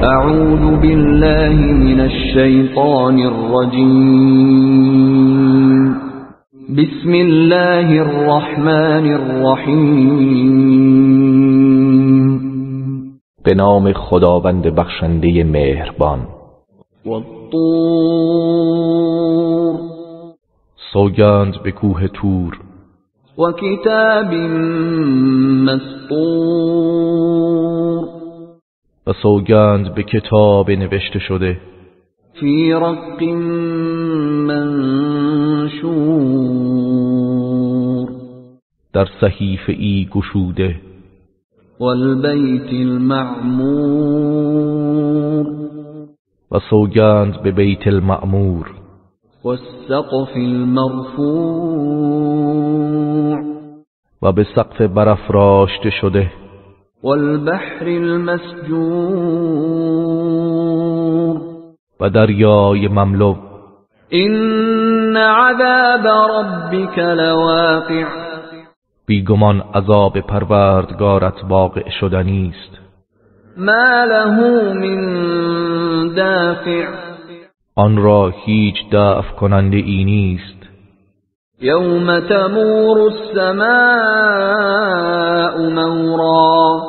اعوذ بالله من الشیطان الرجیم. بسم الله الرحمن الرحیم. به نام خداوند بخشنده مهربان. والطور. سوگند به کوه طور. و کتاب مسطور. و سوگند به کتاب نوشته شده. فی رق منشور. در صحیفه ای گشوده. والبیت المعمور. و سوگند به بیت المعمور. والسقف المرفوع. و به سقف برافراشته شده. والبحر المسجور. و دریای مملو. این عذاب ربک لواقع. بیگمان عذاب پروردگارت واقع شدنی است. ما له من دافع. آن را هیچ دفع کننده ای نیست. یوم تمور السماء مورا.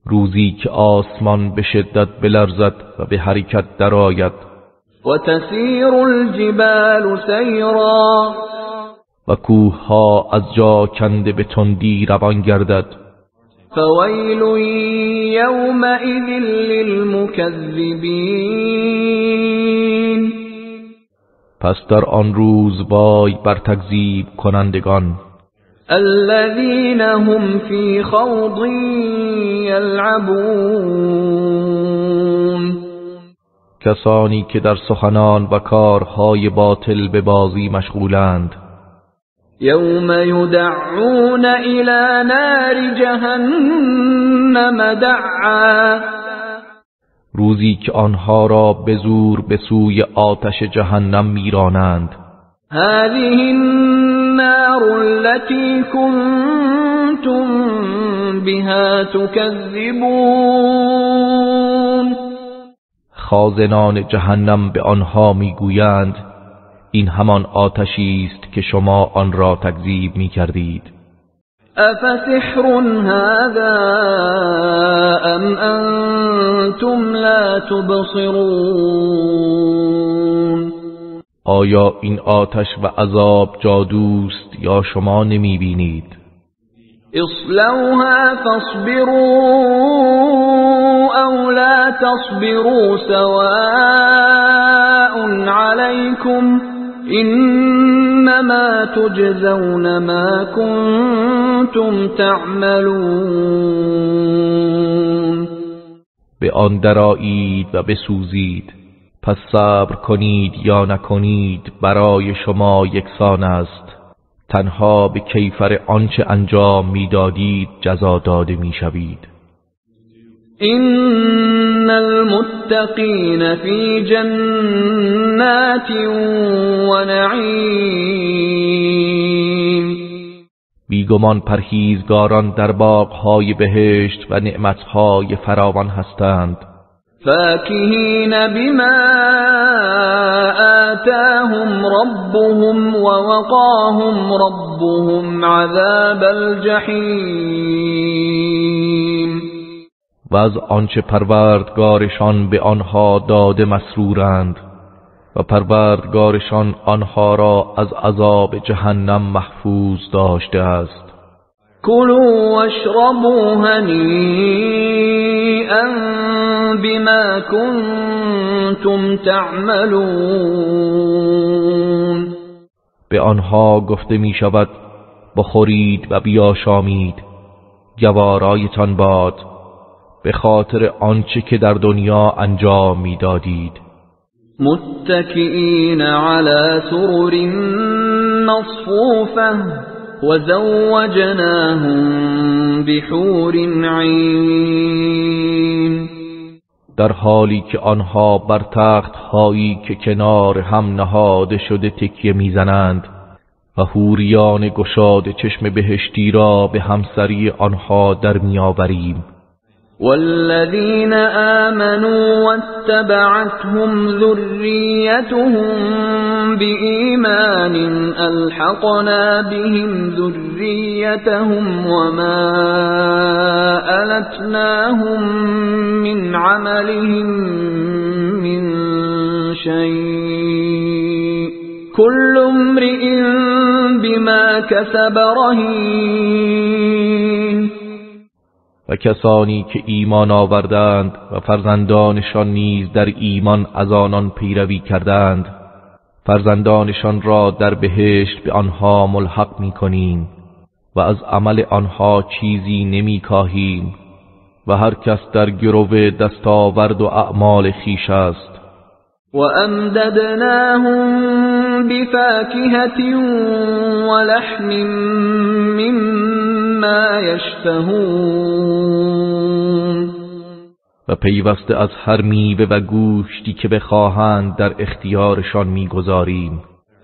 روزی که آسمان به شدت بلرزد و به حرکت درآید. و تسیر الجبال سیرا. و کوه ها از جا کنده به تندی روان گردد. فویل یومئذ للمکذبین. پس در آن روز وای بر تکذیب کنندگان. الذین هم فی خوض یلعبون. کسانی که در سخنان و کارهای باطل به بازی مشغولند. یوم یدعون الی نار جهنم دعا. روزی که آنها را به زور به سوی آتش جهنم میرانند. هذه النار التي كنتم بها تكذبون. خازنان جهنم به آنها میگویند این همان آتشی است که شما آن را تکذیب می‌کردید. افسحر هذا ام انتم لا تبصرون. آیا این آتش و عذاب جادوست یا شما نمی‌بینید؟ اصلوها فاصبروا او لا تصبروا سواء عليكم انما تجزون ما کنتم تعملون. به آن درآیید و بسوزید، پس صبر کنید یا نکنید برای شما یکسان است. تنها به کیفر آنچه انجام میدادید جزا داده میشوید. این المتقین فی جنات و نعیم. بیگمان پرهیزگاران در باغ‌های بهشت و نعمت‌های فراوان هستند. فاکهین بما آتاهم ربهم ووقاهم ربهم عذاب الجحیم. و از آنچه پروردگارشان به آنها داده مسرورند و پروردگارشان آنها را از عذاب جهنم محفوظ داشته است. کلوا واشربوا هنیئا بما کنتم تعملون. به آنها گفته می شود بخورید و بیاشامید، گوارایتان باد به خاطر آنچه که در دنیا انجام می دادید. متکئین علی سرر مصفوفه و زوجناهم بحور عین. در حالی که آنها بر تخت هایی که کنار هم نهاده شده تکیه میزنند و حوریان گشاد چشم بهشتی را به همسری آنها در میآوریم. والذين آمنوا واتبعتهم ذريتهم بإيمان ألحقنا بهم ذريتهم وما ألتناهم من عملهم من شيء كل امرئ بما کسب رهین. و کسانی که ایمان آوردند و فرزندانشان نیز در ایمان از آنان پیروی کردند، فرزندانشان را در بهشت به آنها ملحق می کنیم و از عمل آنها چیزی نمی کاهیم و هر کس در گرو دستاورد و اعمال خیش است. و امددناهم بفاکهة و لحم مما یشتهون. و پیوسته از هر میوه و گوشتی که بخواهند در اختیارشان میگذاریم.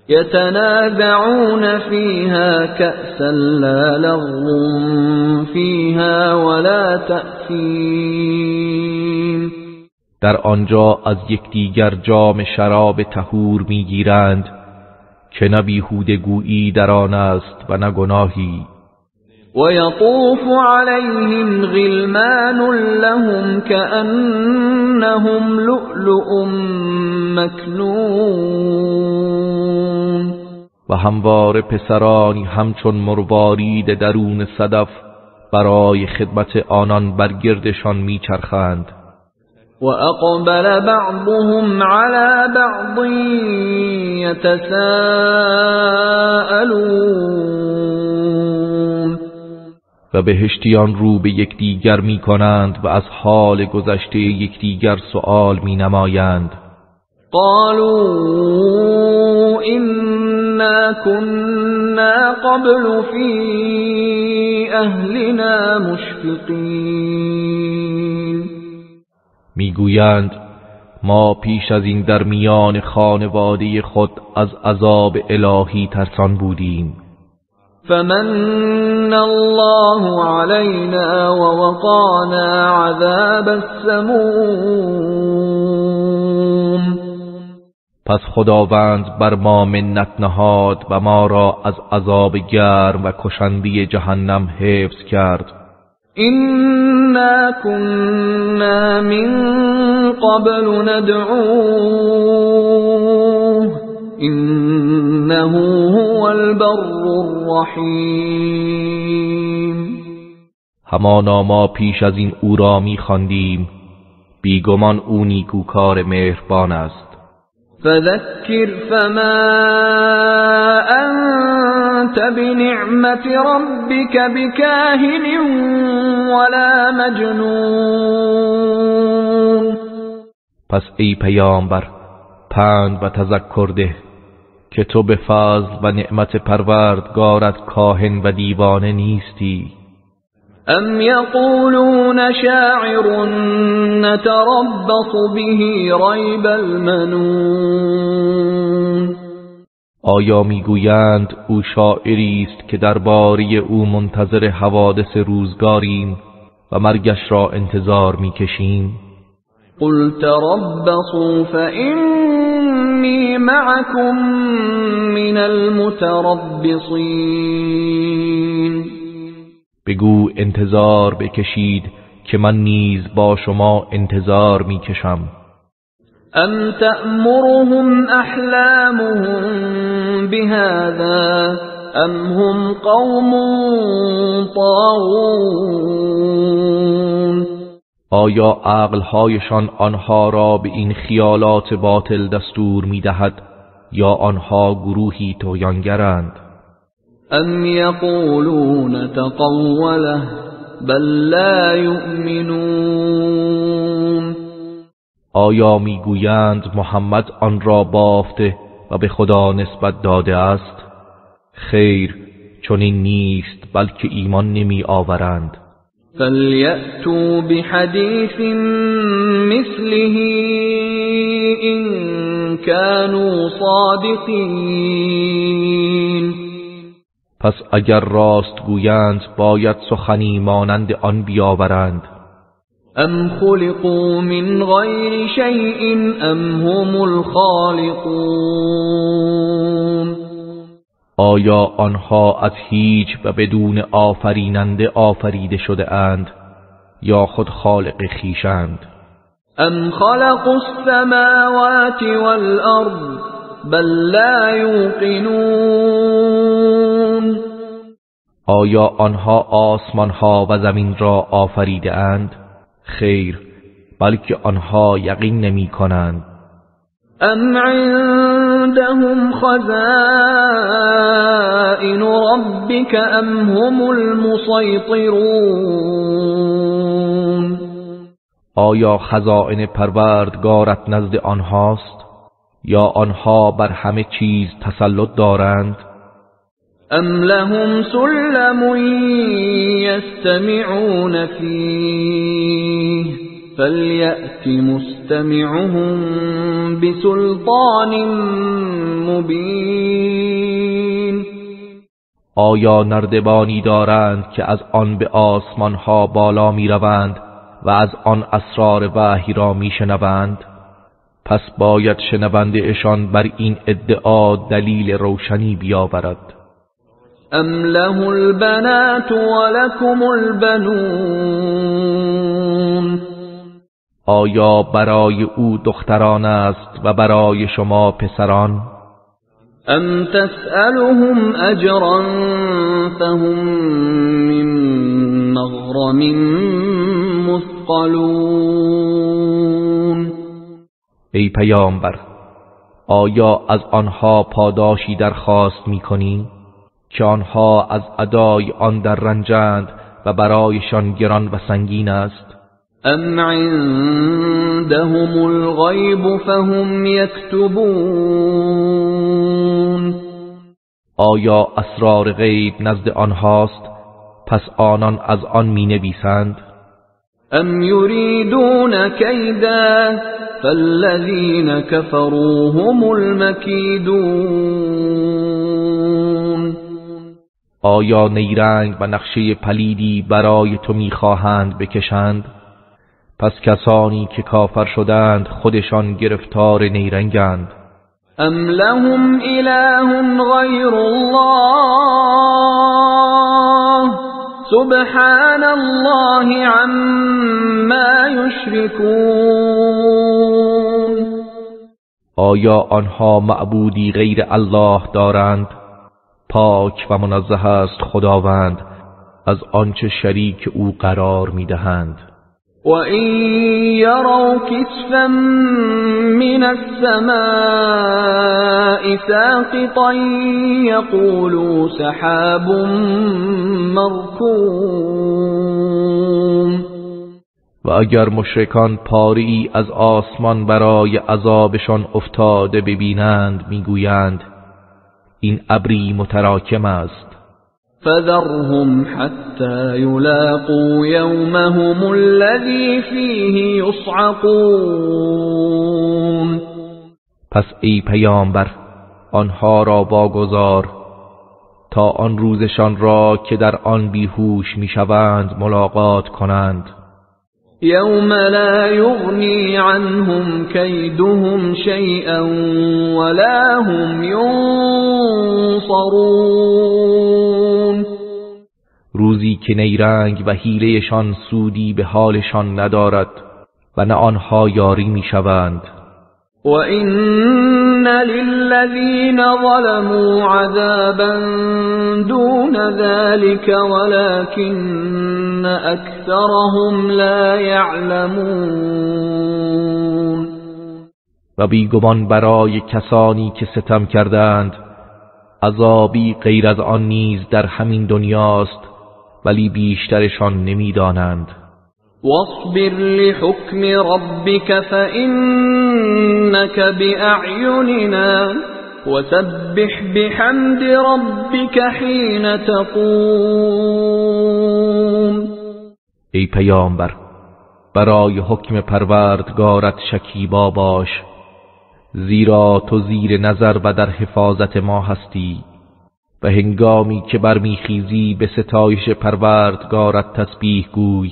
یتنازعون فیها کأسا لا لغو فیها ولا تأثیم. در آنجا از یکدیگر جام شراب طهور میگیرند که نه بیهوده گویی در آن است و نه گناهی. و یطوف علیهم غلمان لهم کأنهم لؤلؤ مکنون. و همواره پسرانی همچون مروارید درون صدف برای خدمت آنان بر گردشان میچرخند. و اقبل بعضهم على بعض یتساءلون. و بهشتیان رو به یکدیگر می کنند و از حال گذشته یکدیگر سؤال می نمایند. قالوا إنا كنا قبل في أهلنا مشفقين. میگویند ما پیش از این در میان خانواده خود از عذاب الهی ترسان بودیم. فمن الله علينا ووقانا عذاب السموم. پس خداوند بر ما منت نهاد و ما را از عذاب گرم و کشنده جهنم حفظ کرد. إنا كنا من قبل ندعوه إنه هو البر الرحیم. همانا ما پیش از این او را می خواندیم، بیگمان او نیکوکار مهربان است. فذكر فما أنت بنعمة ربك بكاهن ولا مجنون. پس ای پیامبر پند و تذکر ده که تو به فضل و نعمت پروردگارت کاهن و دیوانه نیستی. ام یقولون شاعر نتربص به ریب المنون. آیا میگویند او شاعری است که درباره او منتظر حوادث روزگاریم و مرگش را انتظار میکشیم؟ قل تربصوا فإني معكم من المتربصین. بگو انتظار بکشید که من نیز با شما انتظار میکشم. ام تأمرهم احلامهم بهذا ام هم قوم طاغون. آیا عقلهایشان آنها را به این خیالات باطل دستور میدهد یا آنها گروهی طغیانگرند؟ ام یقولون تقوله بل لا یؤمنون. آیا میگویند محمد آن را بافته و به خدا نسبت داده است؟ خیر، چنین نیست، بلکه ایمان نمی آورند. فلیأتوا بحدیث مثله ان كانوا صادقین. پس اگر راست گویند باید سخنی مانند آن بیاورند. ام خلقوا من غیر شیء ام هم الخالقون آیا آنها از هیچ و بدون آفریننده آفریده شده اند یا خود خالق خویشند؟ ام خلقوا السماوات والارض بل لا یوقنون آیا آنها آسمانها و زمین را آفریده اند؟ خیر، بلکه آنها یقین نمی کنند. ام عندهم خزائن ربك ام هم المسيطرون آیا خزائن پروردگارت نزد آنهاست یا آنها بر همه چیز تسلط دارند؟ ام لهم سلم يستمعون فيه فليأت مستمعهم بسلطان مبين آیا نردبانی دارند که از آن به آسمانها بالا می روند و از آن اسرار وحی را می شنوند؟ پس باید شنونده اشان بر این ادعا دلیل روشنی بیاورد. ام له البنات ولكم البنون آیا برای او دختران است و برای شما پسران؟ ام تسألهم اجرا فهم من مغرم مثقلون ای پیامبر، آیا از آنها پاداشی درخواست می‌کنی که آنها از ادای آن در رنجند و برایشان گران و سنگین است؟ ام عندهم الغیب فهم یکتبون آیا اسرار غیب نزد آنهاست پس آنان از آن می نویسند؟ ام یریدون کیدا فالذین کفروا هم المکیدون آیا نیرنگ و نقشه پلیدی برای تو می‌خواهند بکشند؟ پس کسانی که کافر شدند خودشان گرفتار نیرنگند. ام لهم اله غیر الله سبحان الله عما یشرکون آیا آنها معبودی غیر الله دارند؟ پاک و منزه است خداوند از آنچه شریک او قرار می‌دهند. وَإِن يَرَوْا كِسْفًا مِّنَ السَّمَاءِ سَاقِطًا يَقُولُوا سَحَابٌ مَّرْكُومٌ و اگر مشرکان پاری از آسمان برای عذابشان افتاده ببینند میگویند این ابری متراکم است. فذرهم حتى يلاقوا يومهم الذي فيه يصعقون پس ای پیامبر آنها را واگذار تا آن روزشان را که در آن بیهوش میشوند ملاقات کنند. يوم لا يغني عنهم كيدهم شيئا ولا هم ينصرون روزی که نیرنگ و حیلهشان سودی به حالشان ندارد و نه آنها یاری میشوند. وَإِنَّ لِلَّذِينَ ظَلَمُوا عَذَابًا دُونَ ذَلِكَ وَلَكِنَّ أَكْثَرَهُمْ لَا يَعْلَمُونَ و بیگمان برای کسانی که ستم کردند عذابی غیر از آن نیز در همین دنیاست ولی بیشترشان نمیدانند. واصبر لحكم ربك فإنك بأعيننا وسبح بحمد ربك حين تقوم ای پیامبر برای حکم پروردگارت شکیبا باش زیرا تو زیر نظر و در حفاظت ما هستی و هنگامی که برمیخیزی به ستایش پروردگارت تسبیح گوی.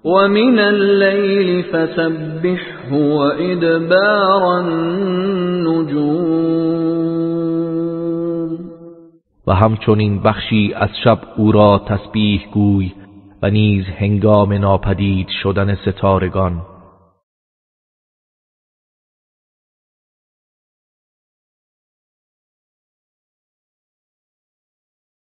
ومن الليل فسبحه وإدبار النجوم و همچنین بخشی از شب او را تسبیح گوی و نیز هنگام ناپدید شدن ستارگان.